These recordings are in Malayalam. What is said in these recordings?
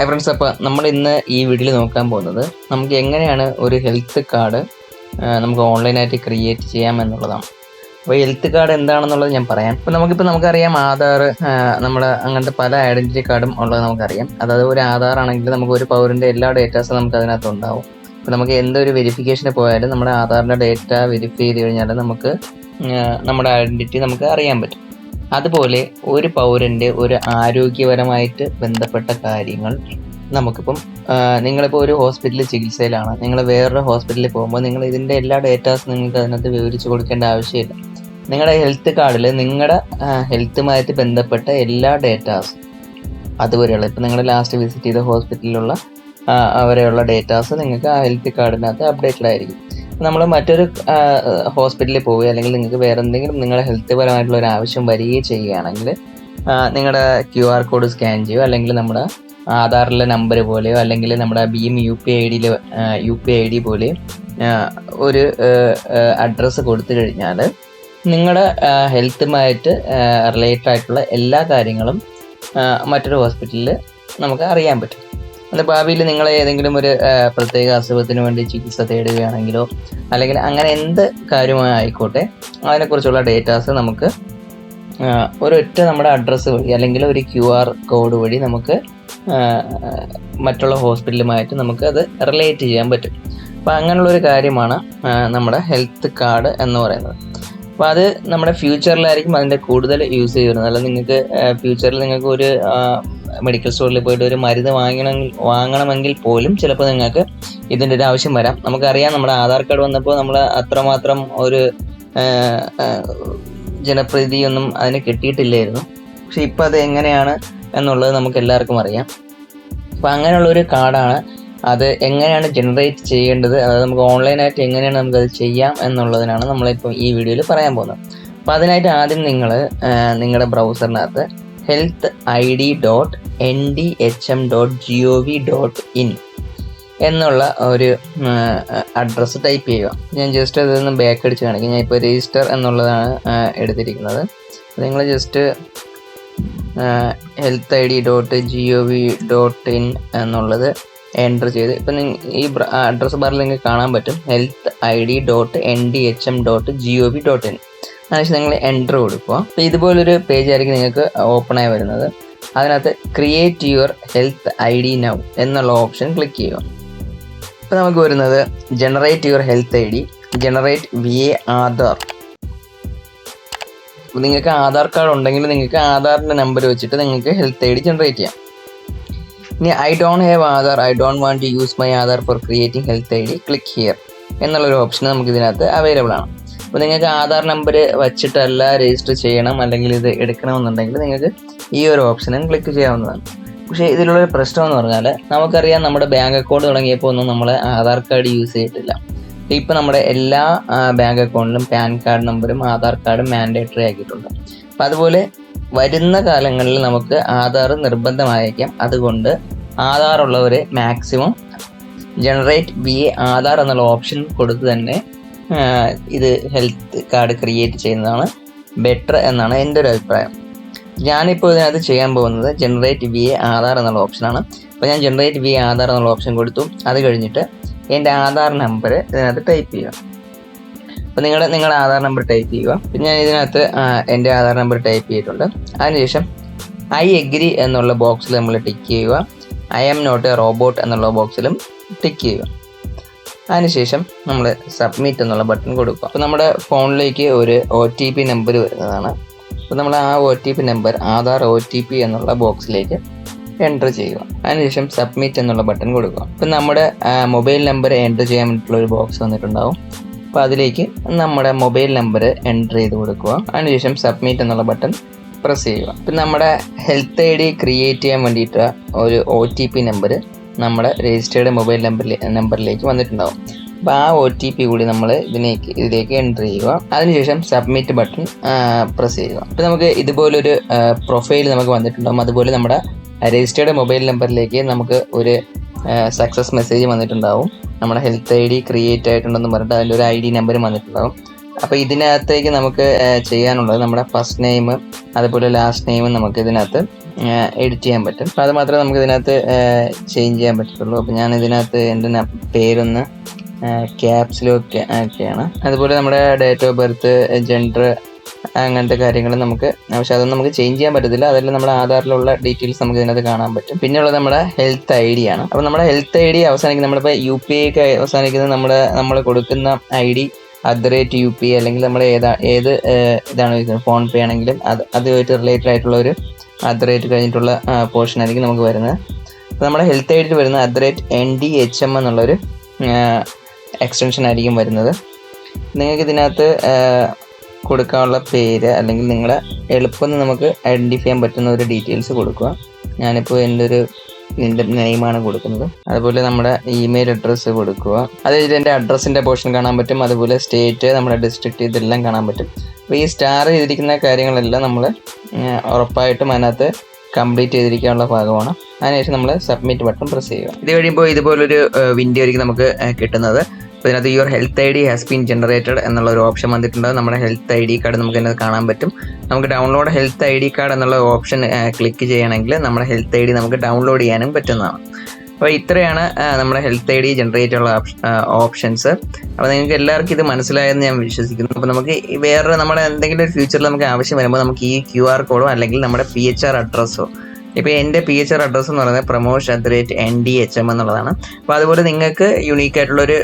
ഹായ് ഫ്രണ്ട്സ്, അപ്പോൾ നമ്മൾ ഇന്ന് ഈ വീഡിയോയിൽ നോക്കാൻ പോകുന്നത് നമുക്ക് എങ്ങനെയാണ് ഒരു ഹെൽത്ത് കാർഡ് നമുക്ക് ഓൺലൈനായിട്ട് ക്രിയേറ്റ് ചെയ്യാമെന്നുള്ളതാണ്. അപ്പോൾ ഹെൽത്ത് കാർഡ് എന്താണെന്നുള്ളത് ഞാൻ പറയാം. ഇപ്പോൾ നമുക്കറിയാം ആധാർ, നമ്മുടെ അങ്ങനത്തെ പല ഐഡൻറ്റിറ്റി കാർഡും ഉള്ളത് നമുക്കറിയാം. അതായത് ഒരു ആധാർ ആണെങ്കിൽ നമുക്ക് ഒരു പൗരൻ്റെ എല്ലാ ഡേറ്റാസും നമുക്ക് അതിനകത്ത് ഉണ്ടാവും. ഇപ്പോൾ നമുക്ക് എന്തൊരു വെരിഫിക്കേഷന് പോയാലും നമ്മുടെ ആധാറിൻ്റെ ഡേറ്റ വെരിഫൈ ചെയ്ത് കഴിഞ്ഞാൽ നമുക്ക് നമ്മുടെ ഐഡൻറ്റിറ്റി നമുക്ക് അറിയാൻ പറ്റും. അതുപോലെ ഒരു പൗരൻ്റെ ഒരു ആരോഗ്യപരമായിട്ട് ബന്ധപ്പെട്ട കാര്യങ്ങൾ നമുക്കിപ്പം നിങ്ങളിപ്പോൾ ഒരു ഹോസ്പിറ്റലിൽ ചികിത്സയിലാണ്, നിങ്ങൾ വേറൊരു ഹോസ്പിറ്റലിൽ പോകുമ്പോൾ നിങ്ങൾ ഇതിൻ്റെ എല്ലാ ഡേറ്റാസും നിങ്ങൾക്ക് അതിനകത്ത് വിവരിച്ച് കൊടുക്കേണ്ട ആവശ്യമില്ല. നിങ്ങളുടെ ഹെൽത്ത് കാർഡിൽ നിങ്ങളുടെ ഹെൽത്തുമായിട്ട് ബന്ധപ്പെട്ട എല്ലാ ഡേറ്റാസും അതുവരെയുള്ള, ഇപ്പോൾ നിങ്ങൾ ലാസ്റ്റ് വിസിറ്റ് ചെയ്ത ഹോസ്പിറ്റലിലുള്ള അവരെയുള്ള ഡേറ്റാസ് നിങ്ങൾക്ക് ആ ഹെൽത്ത് കാർഡിനകത്ത് അപ്ഡേറ്റഡ് ആയിരിക്കും. നമ്മൾ മറ്റൊരു ഹോസ്പിറ്റലിൽ പോവുകയോ അല്ലെങ്കിൽ നിങ്ങൾക്ക് വേറെ എന്തെങ്കിലും നിങ്ങളുടെ ഹെൽത്ത് പരമായിട്ടുള്ള ഒരു ആവശ്യം വരികയോ ചെയ്യുകയാണെങ്കിൽ നിങ്ങളുടെ QR കോഡ് സ്കാൻ ചെയ്യുകയോ അല്ലെങ്കിൽ നമ്മുടെ ആധാറിലെ നമ്പർ പോലെയോ അല്ലെങ്കിൽ നമ്മുടെ ഭീം UPI ID പോലെ ഒരു അഡ്രസ്സ് കൊടുത്തു കഴിഞ്ഞാൽ നിങ്ങളുടെ ഹെൽത്തുമായിട്ട് റിലേറ്റഡ് ആയിട്ടുള്ള എല്ലാ കാര്യങ്ങളും മറ്റൊരു ഹോസ്പിറ്റലിൽ നമുക്ക് അറിയാൻ പറ്റും. അത് ഭാവിയിൽ നിങ്ങൾ ഏതെങ്കിലും ഒരു പ്രത്യേക അസുഖത്തിന് വേണ്ടി ചികിത്സ തേടുകയാണെങ്കിലോ അല്ലെങ്കിൽ അങ്ങനെ എന്ത് കാര്യമായിക്കോട്ടെ അതിനെക്കുറിച്ചുള്ള ഡേറ്റാസ് നമുക്ക് ഒരൊറ്റ നമ്മുടെ അഡ്രസ്സ് വഴി അല്ലെങ്കിൽ ഒരു QR കോഡ് വഴി നമുക്ക് മറ്റുള്ള ഹോസ്പിറ്റലുമായിട്ട് നമുക്ക് അത് റിലേറ്റ് ചെയ്യാൻ പറ്റും. അപ്പോൾ അങ്ങനെയുള്ളൊരു കാര്യമാണ് നമ്മുടെ ഹെൽത്ത് കാർഡ് എന്ന് പറയുന്നത്. അപ്പോൾ അത് നമ്മുടെ ഫ്യൂച്ചറിലായിരിക്കും അതിൻ്റെ കൂടുതൽ യൂസ് ചെയ്യുന്നത്. അല്ല, നിങ്ങൾക്ക് ഫ്യൂച്ചറിൽ നിങ്ങൾക്ക് ഒരു മെഡിക്കൽ സ്റ്റോറിൽ പോയിട്ട് ഒരു മരുന്ന് വാങ്ങണമെങ്കിൽ പോലും ചിലപ്പോൾ നിങ്ങൾക്ക് ഇതിൻ്റെ ഒരു ആവശ്യം വരാം. നമുക്കറിയാം, നമ്മുടെ ആധാർ കാർഡ് വന്നപ്പോൾ നമ്മൾ അത്രമാത്രം ഒരു ജനപ്രീതിയൊന്നും അതിന് കിട്ടിയിട്ടില്ലായിരുന്നു. പക്ഷെ ഇപ്പോൾ അത് എങ്ങനെയാണ് എന്നുള്ളത് നമുക്ക് എല്ലാവർക്കും അറിയാം. അപ്പോൾ അങ്ങനെയുള്ളൊരു കാർഡാണ്. അത് എങ്ങനെയാണ് ജനറേറ്റ് ചെയ്യേണ്ടത്, അതായത് നമുക്ക് ഓൺലൈനായിട്ട് എങ്ങനെയാണ് നമുക്കത് ചെയ്യാം എന്നുള്ളതിനാണ് നമ്മളിപ്പോൾ ഈ വീഡിയോയിൽ പറയാൻ പോകുന്നത്. അപ്പോൾ അതിനായിട്ട് ആദ്യം നിങ്ങൾ നിങ്ങളുടെ ബ്രൗസറിനകത്ത് healthid.ndhm.gov.in എന്നുള്ള ഒരു അഡ്രസ്സ് ടൈപ്പ് ചെയ്യുക. ഞാൻ ജസ്റ്റ് അതൊന്ന് ബാക്ക് അടിച്ച് കാണിക്കാം. ഞാൻ ഇപ്പോൾ രജിസ്റ്റർ എന്നുള്ളതാണ് എടുത്തിരിക്കുന്നത്. നിങ്ങൾ ജസ്റ്റ് healthid.gov.in എന്നുള്ളത് എൻ്റർ ചെയ്ത് ഇപ്പം ഈ അഡ്രസ് ബാറിൽ നിങ്ങൾക്ക് കാണാൻ പറ്റും healthid.ndhm.gov.in. അതിനുശേഷം നിങ്ങൾ എൻ്റർ കൊടുക്കുക. അപ്പോൾ ഇതുപോലൊരു പേജ് ആയിരിക്കും നിങ്ങൾക്ക് ഓപ്പണായി വരുന്നത്. അതിനകത്ത് create your health ID now എന്നുള്ള ഓപ്ഷൻ ക്ലിക്ക് ചെയ്യുക. ഇപ്പോൾ നമുക്ക് വരുന്നത് generate your health ID, generate VA Aadhaar. നിങ്ങൾക്ക് ആധാർ കാർഡ് ഉണ്ടെങ്കിൽ നിങ്ങൾക്ക് ആധാറിൻ്റെ നമ്പർ വെച്ചിട്ട് നിങ്ങൾക്ക് ഹെൽത്ത് ID ജനറേറ്റ് ചെയ്യാം. ഇനി I don't have Aadhaar, I don't want to use my Aadhaar for creating health ID, click here എന്നുള്ളൊരു ഓപ്ഷൻ നമുക്ക് ഇതിനകത്ത് അവൈലബിൾ ആണ്. അപ്പോൾ നിങ്ങൾക്ക് ആധാർ നമ്പർ വച്ചിട്ടല്ല രജിസ്റ്റർ ചെയ്യണം അല്ലെങ്കിൽ ഇത് എടുക്കണമെന്നുണ്ടെങ്കിൽ നിങ്ങൾക്ക് ഈ ഒരു ഓപ്ഷനും ക്ലിക്ക് ചെയ്യാവുന്നതാണ്. പക്ഷേ ഇതിലുള്ളൊരു പ്രശ്നം എന്ന് പറഞ്ഞാൽ നമുക്കറിയാം, നമ്മുടെ ബാങ്ക് അക്കൗണ്ട് തുടങ്ങിയപ്പോൾ ഒന്നും നമ്മൾ ആധാർ കാർഡ് യൂസ് ചെയ്തിട്ടില്ല. ഇപ്പോൾ നമ്മുടെ എല്ലാ ബാങ്ക് അക്കൗണ്ടിലും പാൻ കാർഡ് നമ്പറും ആധാർ കാർഡും മാൻഡേറ്ററി ആക്കിയിട്ടുണ്ട്. അപ്പോൾ അതുപോലെ വരുന്ന കാലങ്ങളിൽ നമുക്ക് ആധാർ നിർബന്ധമായേക്കാം. അതുകൊണ്ട് ആധാർ ഉള്ളവർ മാക്സിമം ജനറേറ്റ് VA ആധാർ എന്നുള്ള ഓപ്ഷൻ കൊടുത്ത് തന്നെ ഇത് ഹെൽത്ത് കാർഡ് ക്രിയേറ്റ് ചെയ്യുന്നതാണ് ബെറ്റർ എന്നാണ് എൻ്റെ ഒരു അഭിപ്രായം. ഞാനിപ്പോൾ ഇതിനകത്ത് ചെയ്യാൻ പോകുന്നത് ജനറേറ്റ് VA ആധാർ എന്നുള്ള ഓപ്ഷനാണ്. അപ്പോൾ ഞാൻ ജനറേറ്റ് VA ആധാർ എന്നുള്ള ഓപ്ഷൻ കൊടുത്തു. അത് കഴിഞ്ഞിട്ട് എൻ്റെ ആധാർ നമ്പർ ഇതിനകത്ത് ടൈപ്പ് ചെയ്യുക. അപ്പോൾ നിങ്ങളുടെ ആധാർ നമ്പർ ടൈപ്പ് ചെയ്യുക. പിന്നെ ഞാൻ ഇതിനകത്ത് എൻ്റെ ആധാർ നമ്പർ ടൈപ്പ് ചെയ്തിട്ടുണ്ട്. അതിനുശേഷം ഐ എഗ്രി എന്നുള്ള ബോക്സിൽ നമ്മൾ ടിക്ക് ചെയ്യുക. I am not a robot എന്നുള്ള ബോക്സിലും ടിക്ക് ചെയ്യുക. അതിനുശേഷം നമ്മൾ സബ്മിറ്റ് എന്നുള്ള ബട്ടൺ കൊടുക്കുക. അപ്പോൾ നമ്മുടെ ഫോണിലേക്ക് ഒരു OTP നമ്പർ വരുന്നതാണ്. അപ്പോൾ നമ്മൾ ആ OTP നമ്പർ ആധാർ OTP എന്നുള്ള ബോക്സിലേക്ക് എൻ്റർ ചെയ്യുക. അതിനുശേഷം സബ്മിറ്റ് എന്നുള്ള ബട്ടൺ കൊടുക്കുക. അപ്പോൾ നമ്മുടെ മൊബൈൽ നമ്പർ എൻ്റർ ചെയ്യാൻ വേണ്ടിയിട്ടുള്ള ഒരു ബോക്സ് വന്നിട്ടുണ്ടാവും. അപ്പോൾ അതിലേക്ക് നമ്മുടെ മൊബൈൽ നമ്പർ എൻ്റർ ചെയ്ത് കൊടുക്കുക. അതിനുശേഷം സബ്മിറ്റ് എന്നുള്ള ബട്ടൺ പ്രസ് ചെയ്യുക. ഇപ്പം നമ്മുടെ ഹെൽത്ത് ID ക്രിയേറ്റ് ചെയ്യാൻ വേണ്ടിയിട്ട് ഒരു OTP നമ്പർ നമ്മുടെ രജിസ്റ്റേർഡ് മൊബൈൽ നമ്പറിലേക്ക് വന്നിട്ടുണ്ടാവും. അപ്പോൾ ആ OTP കൂടി നമ്മൾ ഇതിലേക്ക് എൻ്റർ ചെയ്യുക. അതിനുശേഷം സബ്മിറ്റ് ബട്ടൺ പ്രസ് ചെയ്യുക. അപ്പോൾ നമുക്ക് ഇതുപോലൊരു പ്രൊഫൈൽ നമുക്ക് വന്നിട്ടുണ്ടാവും. അതുപോലെ നമ്മുടെ രജിസ്റ്റേർഡ് മൊബൈൽ നമ്പറിലേക്ക് നമുക്ക് ഒരു സക്സസ് മെസ്സേജ് വന്നിട്ടുണ്ടാവും. നമ്മുടെ ഹെൽത്ത് ID ക്രിയേറ്റ് ആയിട്ടുണ്ടെന്ന് പറഞ്ഞിട്ട് അതിൻ്റെ ഒരു ID നമ്പറും വന്നിട്ടുണ്ടാവും. അപ്പോൾ ഇതിനകത്തേക്ക് നമുക്ക് ചെയ്യാനുള്ളത് നമ്മുടെ ഫസ്റ്റ് നെയിം അതുപോലെ ലാസ്റ്റ് നെയിം നമുക്ക് ഇതിനകത്ത് എഡിറ്റ് ചെയ്യാൻ പറ്റും. അപ്പോൾ അത് മാത്രമേ നമുക്ക് ഇതിനകത്ത് ചേഞ്ച് ചെയ്യാൻ പറ്റത്തുള്ളൂ. അപ്പോൾ ഞാൻ ഇതിനകത്ത് എൻ്റെ പേരൊന്ന് ക്യാപ്സിലൊക്കെ ആക്കിയാണ്. അതുപോലെ നമ്മുടെ ഡേറ്റ് ഓഫ് ബർത്ത്, ജെൻഡർ, അങ്ങനത്തെ കാര്യങ്ങൾ നമുക്ക് പക്ഷേ അതൊന്നും നമുക്ക് ചേഞ്ച് ചെയ്യാൻ പറ്റത്തില്ല. അതെല്ലാം നമ്മുടെ ആധാറിലുള്ള ഡീറ്റെയിൽസ് നമുക്ക് ഇതിനകത്ത് കാണാൻ പറ്റും. പിന്നെയുള്ളത് നമ്മുടെ ഹെൽത്ത് ഐ ഡി ആണ്. അപ്പോൾ നമ്മുടെ ഹെൽത്ത് ഐ ഡി അവസാനിക്കുന്നത് നമ്മളിപ്പോൾ UPI ഒക്കെ അവസാനിക്കുന്നത് നമ്മൾ കൊടുക്കുന്ന ID @UPI അല്ലെങ്കിൽ നമ്മൾ ഏത് ഇതാണ് ഫോൺ പേ ആണെങ്കിലും അതുമായിട്ട് റിലേറ്റഡ് ആയിട്ടുള്ള ഒരു @ കഴിഞ്ഞിട്ടുള്ള പോർഷൻ ആയിരിക്കും നമുക്ക് വരുന്നത്. അപ്പോൾ നമ്മുടെ ഹെൽത്ത് ഐ ഡിയിൽ വരുന്ന @NDHM എന്നുള്ളൊരു എക്സ്റ്റൻഷൻ ആയിരിക്കും വരുന്നത്. നിങ്ങൾക്ക് ഇതിനകത്ത് കൊടുക്കാനുള്ള പേര് അല്ലെങ്കിൽ നിങ്ങളെ എളുപ്പം നമുക്ക് ഐഡൻറ്റിഫൈ ചെയ്യാൻ പറ്റുന്ന ഒരു ഡീറ്റെയിൽസ് കൊടുക്കുക. ഞാനിപ്പോൾ എൻ്റെ നെയിമാണ് കൊടുക്കുന്നത്. അതുപോലെ നമ്മുടെ ഇമെയിൽ അഡ്രസ്സ് കൊടുക്കുക. അത് കഴിഞ്ഞിട്ട് എൻ്റെ അഡ്രസ്സിൻ്റെ പോർഷൻ കാണാൻ പറ്റും. അതുപോലെ സ്റ്റേറ്റ്, നമ്മുടെ ഡിസ്ട്രിക്റ്റ്, ഇതെല്ലാം കാണാൻ പറ്റും. അപ്പോൾ ഈ സ്റ്റാർ ചെയ്തിരിക്കുന്ന കാര്യങ്ങളെല്ലാം നമ്മൾ ഉറപ്പായിട്ടും അതിനകത്ത് കംപ്ലീറ്റ് ചെയ്തിരിക്കാനുള്ള ഭാഗമാണ്. അതിനുശേഷം നമ്മൾ സബ്മിറ്റ് ബട്ടൺ പ്രസ് ചെയ്യുക. ഇത് കഴിയുമ്പോൾ ഇതുപോലൊരു വിൻഡോ ആയിരിക്കും നമുക്ക് കിട്ടുന്നത്. അപ്പോൾ ഇതിനകത്ത് your health ID has been generated എന്നുള്ള ഒരു ഓപ്ഷൻ വന്നിട്ടുണ്ട്. നമ്മുടെ ഹെൽത്ത് ID കാർഡ് നമുക്ക് ഇതിനകത്ത് കാണാൻ പറ്റും. നമുക്ക് ഡൗൺലോഡ് ഹെൽത്ത് ID കാർഡ് എന്നുള്ള ഓപ്ഷൻ ക്ലിക്ക് ചെയ്യണമെങ്കിൽ നമ്മുടെ ഹെൽത്ത് ID നമുക്ക് ഡൗൺലോഡ് ചെയ്യാനും പറ്റുന്നതാണ്. അപ്പോൾ ഇത്രയാണ് നമ്മുടെ ഹെൽത്ത് ID ജനറേറ്റ് ഉള്ള ഓപ്ഷൻസ്. അപ്പോൾ നിങ്ങൾക്ക് എല്ലാവർക്കും ഇത് മനസ്സിലായെന്ന് ഞാൻ വിശ്വസിക്കുന്നു. അപ്പോൾ നമുക്ക് വേറെ നമ്മുടെ എന്തെങ്കിലും ഒരു ഫ്യൂച്ചറിൽ നമുക്ക് ആവശ്യം വരുമ്പോൾ നമുക്ക് ഈ QR കോഡോ അല്ലെങ്കിൽ നമ്മുടെ PHR അഡ്രസ്സോ, ഇപ്പോൾ എൻ്റെ PHR അഡ്രസ്സ് എന്ന് പറയുന്നത് promotion@ndhm എന്നുള്ളതാണ്. അപ്പോൾ അതുപോലെ നിങ്ങൾക്ക് യുണീക്ക് ആയിട്ടുള്ളൊരു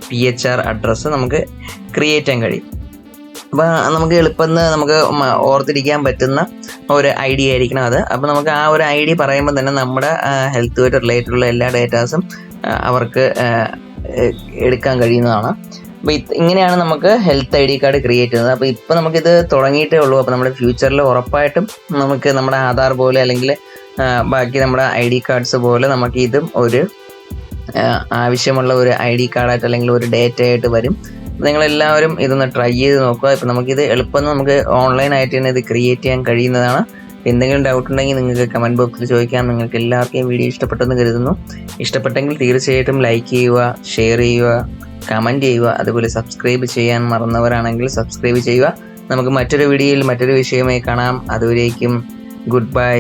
PHR അഡ്രസ്സ് നമുക്ക് ക്രിയേറ്റ് ചെയ്യാൻ കഴിയും. അപ്പോൾ നമുക്ക് എളുപ്പം നമുക്ക് ഓർത്തിരിക്കാൻ പറ്റുന്ന ഒരു ID ആയിരിക്കണം അത്. അപ്പോൾ നമുക്ക് ആ ഒരു ID പറയുമ്പോൾ തന്നെ നമ്മുടെ ഹെൽത്തുമായിട്ട് റിലേറ്റഡുള്ള എല്ലാ ഡേറ്റാസും അവർക്ക് എടുക്കാൻ കഴിയുന്നതാണ്. അപ്പോൾ ഇങ്ങനെയാണ് നമുക്ക് ഹെൽത്ത് ID കാർഡ് ക്രിയേറ്റ് ചെയ്യുന്നത്. അപ്പോൾ ഇപ്പോൾ നമുക്കിത് തുടങ്ങിയിട്ടേ ഉള്ളൂ. അപ്പോൾ നമ്മുടെ ഫ്യൂച്ചറിൽ ഉറപ്പായിട്ടും നമുക്ക് നമ്മുടെ ആധാർ പോലെ അല്ലെങ്കിൽ ബാക്കി നമ്മുടെ ID കാർഡ്സ് പോലെ നമുക്ക് ഇതും ഒരു ആവശ്യമുള്ള ഒരു ID കാർഡായിട്ട് അല്ലെങ്കിൽ ഒരു ഡേറ്റ ആയിട്ട് വരും. നിങ്ങളെല്ലാവരും ഇതൊന്ന് ട്രൈ ചെയ്ത് നോക്കുക. ഇപ്പോൾ നമുക്കിത് എളുപ്പം നമുക്ക് ഓൺലൈനായിട്ട് തന്നെ ഇത് ക്രിയേറ്റ് ചെയ്യാൻ കഴിയുന്നതാണ്. എന്തെങ്കിലും ഡൗട്ട് ഉണ്ടെങ്കിൽ നിങ്ങൾക്ക് കമൻറ്റ് ബോക്സിൽ ചോദിക്കാം. നിങ്ങൾക്ക് എല്ലാവർക്കും വീഡിയോ ഇഷ്ടപ്പെട്ടെന്ന് കരുതുന്നു. ഇഷ്ടപ്പെട്ടെങ്കിൽ തീർച്ചയായിട്ടും ലൈക്ക് ചെയ്യുക, ഷെയർ ചെയ്യുക, കമൻറ്റ് ചെയ്യുക. അതുപോലെ സബ്സ്ക്രൈബ് ചെയ്യാൻ മറന്നവരാണെങ്കിൽ സബ്സ്ക്രൈബ് ചെയ്യുക. നമുക്ക് മറ്റൊരു വീഡിയോയിൽ മറ്റൊരു വിഷയമായി കാണാം. അതുവരേക്കും ഗുഡ് ബൈ.